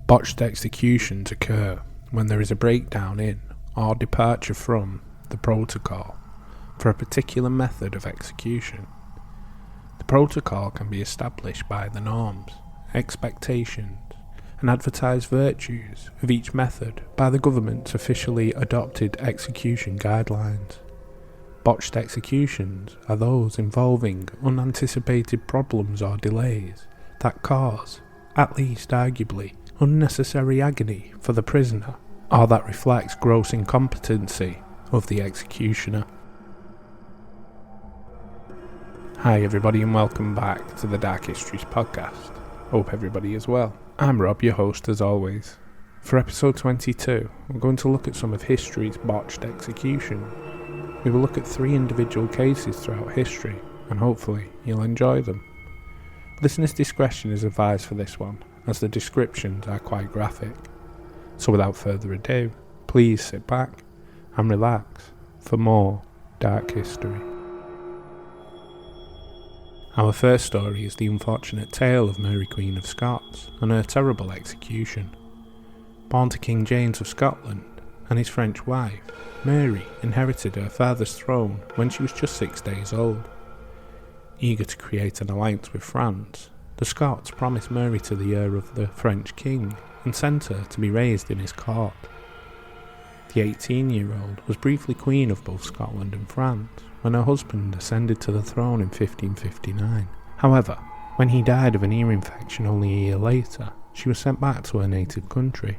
Botched executions occur when there is a breakdown in or departure from the protocol for a particular method of execution. The protocol can be established by the norms, expectations, and advertised virtues of each method by the government's officially adopted execution guidelines. Botched executions are those involving unanticipated problems or delays that cause, at least arguably, unnecessary agony for the prisoner, or that reflects gross incompetency of the executioner. Hi everybody and welcome back to the Dark Histories podcast. Hope everybody is well. I'm Rob, your host as always. For episode 22, we're going to look at some of history's botched execution. We will look at 3 individual cases throughout history, and hopefully you'll enjoy them. Listener's discretion is advised for this one, as the descriptions are quite graphic. So without further ado, please sit back and relax for more dark history. Our first story is the unfortunate tale of Mary Queen of Scots and her terrible execution. Born to King James of Scotland and his French wife, Mary inherited her father's throne when she was just 6 days old. Eager to create an alliance with France, the Scots promised Mary to the heir of the French king and sent her to be raised in his court. The 18-year-old was briefly queen of both Scotland and France when her husband ascended to the throne in 1559. However, when he died of an ear infection only a year later, she was sent back to her native country.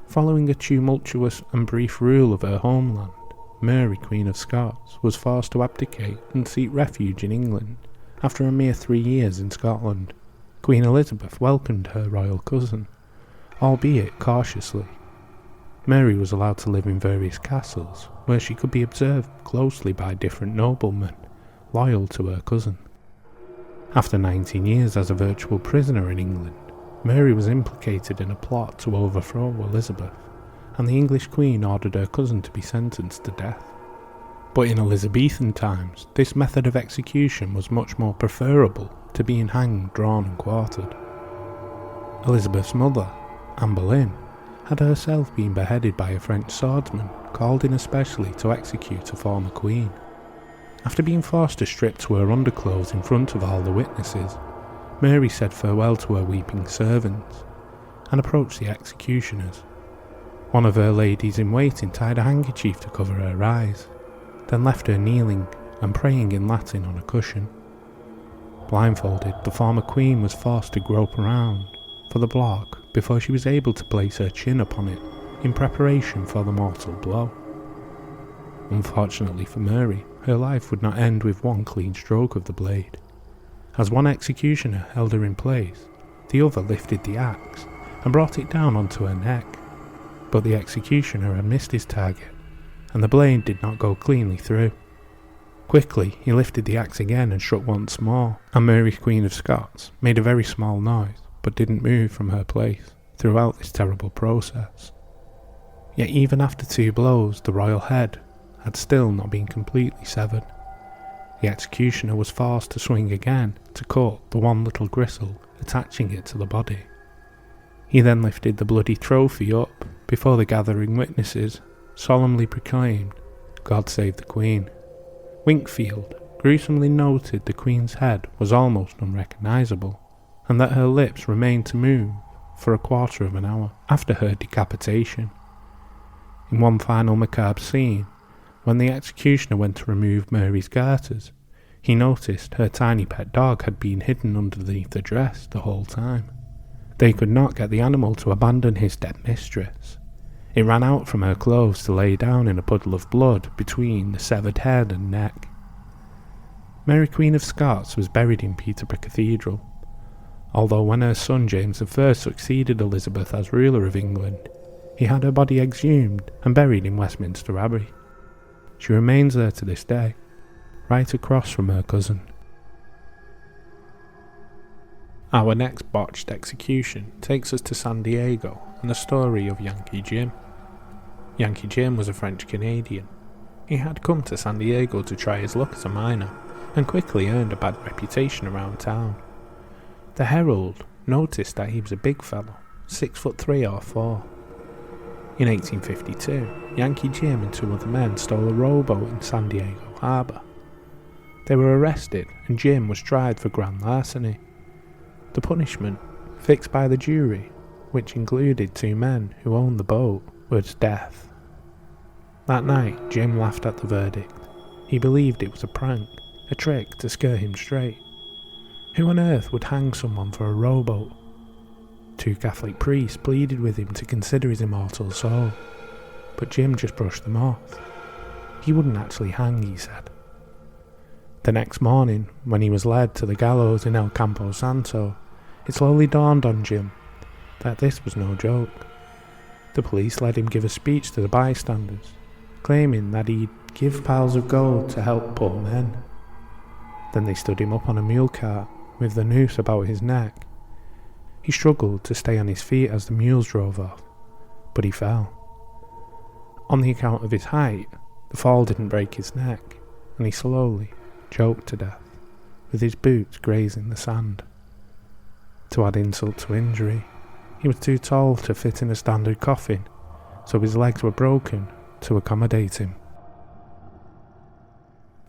Following a tumultuous and brief rule of her homeland, Mary, Queen of Scots, was forced to abdicate and seek refuge in England after a mere 3 years in Scotland. Queen Elizabeth welcomed her royal cousin, albeit cautiously. Mary was allowed to live in various castles, where she could be observed closely by different noblemen, loyal to her cousin. After 19 years as a virtual prisoner in England, Mary was implicated in a plot to overthrow Elizabeth, and the English Queen ordered her cousin to be sentenced to death. But in Elizabethan times, this method of execution was much more preferable to being hanged, drawn and quartered. Elizabeth's mother, Anne Boleyn, had herself been beheaded by a French swordsman called in especially to execute a former queen. After being forced to strip to her underclothes in front of all the witnesses, Mary said farewell to her weeping servants and approached the executioners. One of her ladies-in-waiting tied a handkerchief to cover her eyes, then left her kneeling and praying in Latin on a cushion. Blindfolded, the former queen was forced to grope around for the block before she was able to place her chin upon it in preparation for the mortal blow. Unfortunately for Mary, her life would not end with one clean stroke of the blade. As one executioner held her in place, the other lifted the axe and brought it down onto her neck. But the executioner had missed his target, and the blade did not go cleanly through. Quickly, he lifted the axe again and struck once more, and Mary, Queen of Scots, made a very small noise, but didn't move from her place throughout this terrible process. Yet even after 2 blows, the royal head had still not been completely severed. The executioner was forced to swing again to cut the one little gristle attaching it to the body. He then lifted the bloody trophy up before the gathering witnesses solemnly proclaimed, "God save the Queen." Winkfield gruesomely noted the Queen's head was almost unrecognisable, and that her lips remained to move for a quarter of an hour after her decapitation. In one final macabre scene, when the executioner went to remove Mary's garters, he noticed her tiny pet dog had been hidden underneath the dress the whole time. They could not get the animal to abandon his dead mistress. It ran out from her clothes to lay down in a puddle of blood between the severed head and neck. Mary Queen of Scots was buried in Peterborough Cathedral, although when her son James I succeeded Elizabeth as ruler of England, he had her body exhumed and buried in Westminster Abbey. She remains there to this day, right across from her cousin. Our next botched execution takes us to San Diego and the story of Yankee Jim. Yankee Jim was a French Canadian. He had come to San Diego to try his luck as a miner, and quickly earned a bad reputation around town. The Herald noticed that he was a big fellow, 6'3" or 4. In 1852, Yankee Jim and 2 other men stole a rowboat in San Diego Harbor. They were arrested and Jim was tried for grand larceny. The punishment, fixed by the jury, which included 2 men who owned the boat, was death. That night, Jim laughed at the verdict. He believed it was a prank, a trick to scare him straight. Who on earth would hang someone for a rowboat? 2 Catholic priests pleaded with him to consider his immortal soul, but Jim just brushed them off. He wouldn't actually hang, he said. The next morning, when he was led to the gallows in El Campo Santo, it slowly dawned on Jim that this was no joke. The police let him give a speech to the bystanders, claiming that he'd give piles of gold to help poor men. Then they stood him up on a mule cart with the noose about his neck. He struggled to stay on his feet as the mules drove off, but he fell. On the account of his height, the fall didn't break his neck, and he slowly choked to death, with his boots grazing the sand. To add insult to injury, he was too tall to fit in a standard coffin, so his legs were broken to accommodate him.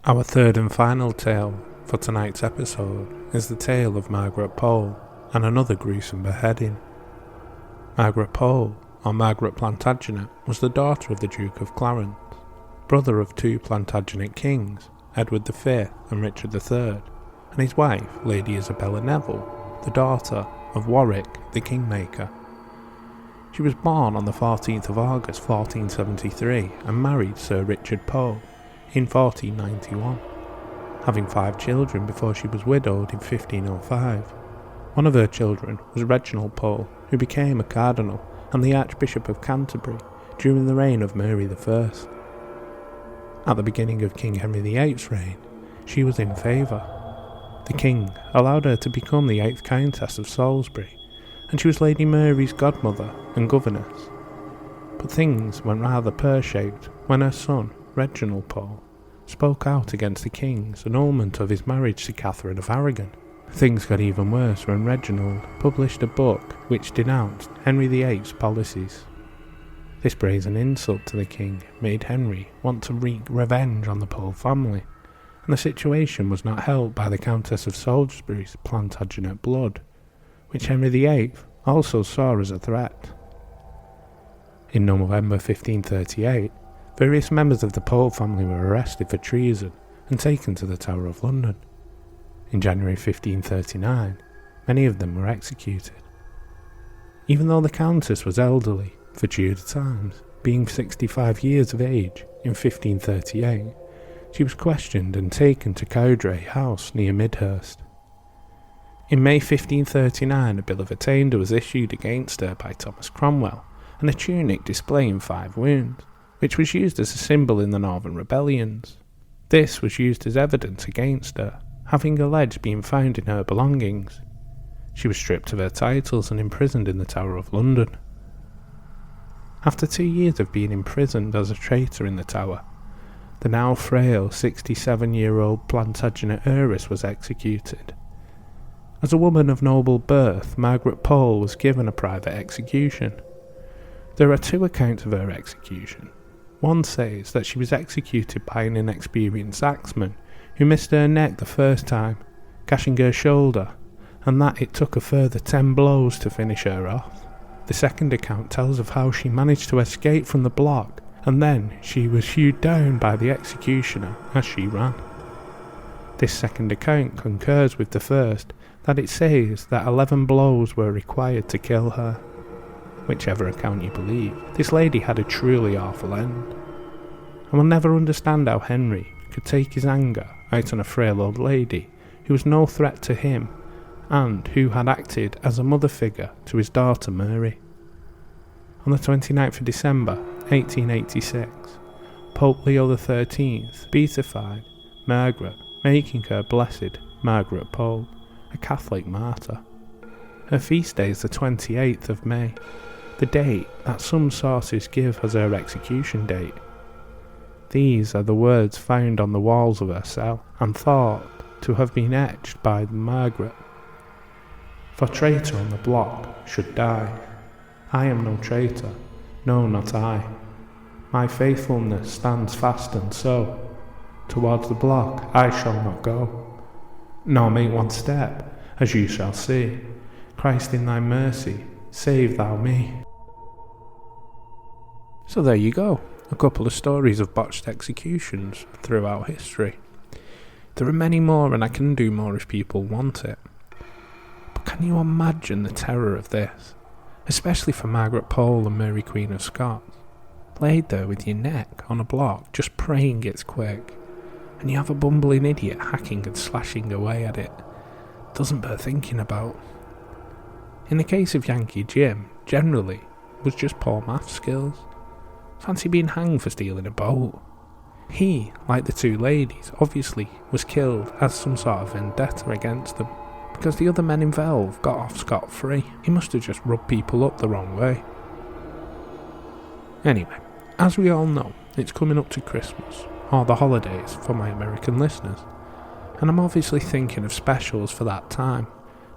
Our third and final tale for tonight's episode is the tale of Margaret Pole and another gruesome beheading. Margaret Pole, or Margaret Plantagenet, was the daughter of the Duke of Clarence, brother of 2 Plantagenet kings, Edward V and Richard III, and his wife, Lady Isabella Neville, the daughter of Warwick the Kingmaker. She was born on the 14th of August 1473 and married Sir Richard Pole in 1491, having 5 children before she was widowed in 1505. One of her children was Reginald Pole, who became a cardinal and the Archbishop of Canterbury during the reign of Mary I. At the beginning of King Henry VIII's reign, she was in favour. The king allowed her to become the 8th Countess of Salisbury, and she was Lady Mary's godmother and governess. But things went rather pear-shaped when her son, Reginald Pole, spoke out against the king's annulment of his marriage to Catherine of Aragon. Things got even worse when Reginald published a book which denounced Henry VIII's policies. This brazen insult to the king made Henry want to wreak revenge on the Pole family, and the situation was not helped by the Countess of Salisbury's Plantagenet blood, which Henry VIII also saw as a threat. In November 1538, various members of the Pole family were arrested for treason and taken to the Tower of London. In January 1539, many of them were executed. Even though the Countess was elderly for Tudor times, being 65 years of age in 1538, she was questioned and taken to Cowdray House near Midhurst. In May 1539, a bill of attainder was issued against her by Thomas Cromwell, and a tunic displaying 5 wounds, which was used as a symbol in the Northern rebellions. This was used as evidence against her, having alleged being found in her belongings. She was stripped of her titles and imprisoned in the Tower of London. After 2 years of being imprisoned as a traitor in the Tower, the now frail 67-year-old Plantagenet heiress was executed. As a woman of noble birth, Margaret Pole was given a private execution. There are 2 accounts of her execution. One says that she was executed by an inexperienced axeman who missed her neck the first time, gashing her shoulder, and that it took a further 10 blows to finish her off. The second account tells of how she managed to escape from the block, and then she was hewed down by the executioner as she ran. This second account concurs with the first, that it says that 11 blows were required to kill her. Whichever account you believe, this lady had a truly awful end. I will never understand how Henry could take his anger out on a frail old lady who was no threat to him and who had acted as a mother figure to his daughter Mary. On the 29th of December 1886, Pope Leo XIII beatified Margaret, making her Blessed Margaret Pole, a Catholic martyr. Her feast day is the 28th of May, the date that some sources give as her execution date. These are the words found on the walls of her cell, and thought to have been etched by Margaret. For traitor on the block should die, I am no traitor, no, not I. My faithfulness stands fast, and so towards the block I shall not go, nor make one step, as you shall see. Christ, in thy mercy, save thou me. So there you go, a couple of stories of botched executions throughout history. There are many more, and I can do more if people want it. But can you imagine the terror of this? Especially for Margaret Pole and Mary Queen of Scots. Laid there with your neck on a block, just praying it's quick. And you have a bumbling idiot hacking and slashing away at it. Doesn't bear thinking about. In the case of Yankee Jim, generally, was just poor math skills. Fancy being hanged for stealing a boat. He, like the two ladies, obviously was killed as some sort of vendetta against them, because the other men involved got off scot-free. He must have just rubbed people up the wrong way. Anyway, as we all know, it's coming up to Christmas, or the holidays for my American listeners, and I'm obviously thinking of specials for that time.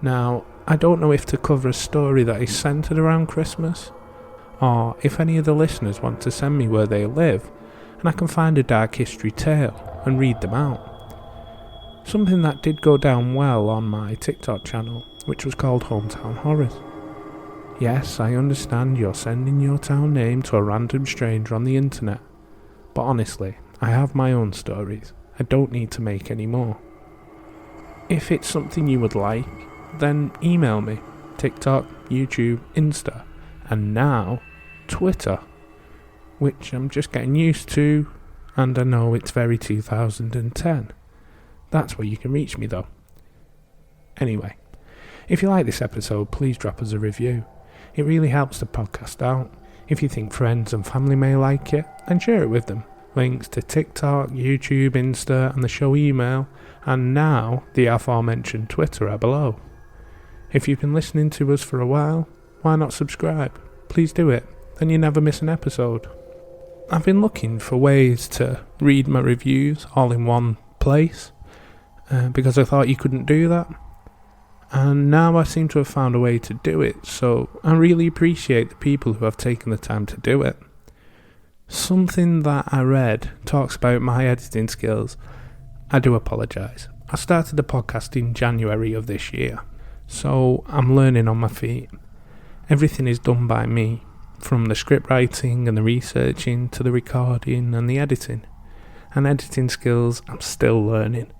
Now, I don't know if to cover a story that is centred around Christmas, or if any of the listeners want to send me where they live, and I can find a dark history tale and read them out. Something that did go down well on my TikTok channel, which was called Hometown Horrors. Yes, I understand you're sending your town name to a random stranger on the internet, but honestly, I have my own stories. I don't need to make any more. If it's something you would like, then email me. TikTok, YouTube, Insta, and now Twitter, which I'm just getting used to, and I know it's very 2010. That's where you can reach me though. Anyway, if you like this episode, please drop us a review. It really helps the podcast out. If you think friends and family may like it, then share it with them. Links to TikTok, YouTube, Insta, and the show email, and now the aforementioned Twitter are below. If you've been listening to us for a while, why not subscribe? Please do it, then you never miss an episode. I've been looking for ways to read my reviews all in one place, because I thought you couldn't do that. And now I seem to have found a way to do it, so I really appreciate the people who have taken the time to do it. Something that I read talks about my editing skills. I do apologise. I started the podcast in January of this year, so I'm learning on my feet. Everything is done by me, from the script writing and the researching to the recording and the editing. And editing skills I'm still learning.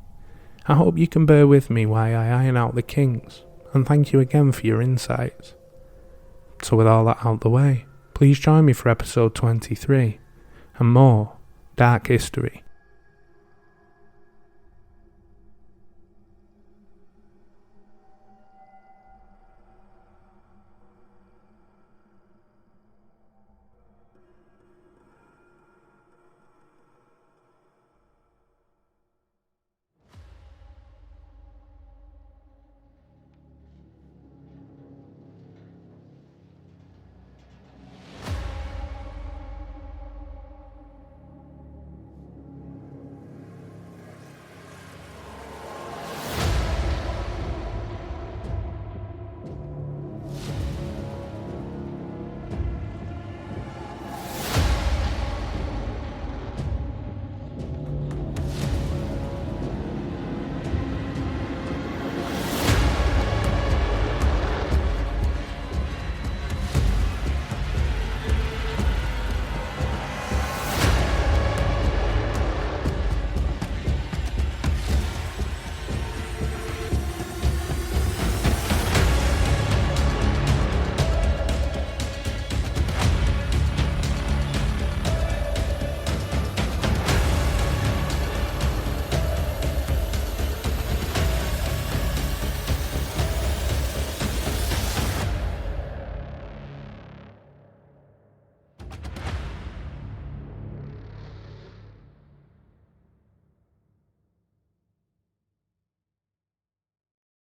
I hope you can bear with me while I iron out the kinks, and thank you again for your insights. So with all that out the way, please join me for episode 23, and more dark history.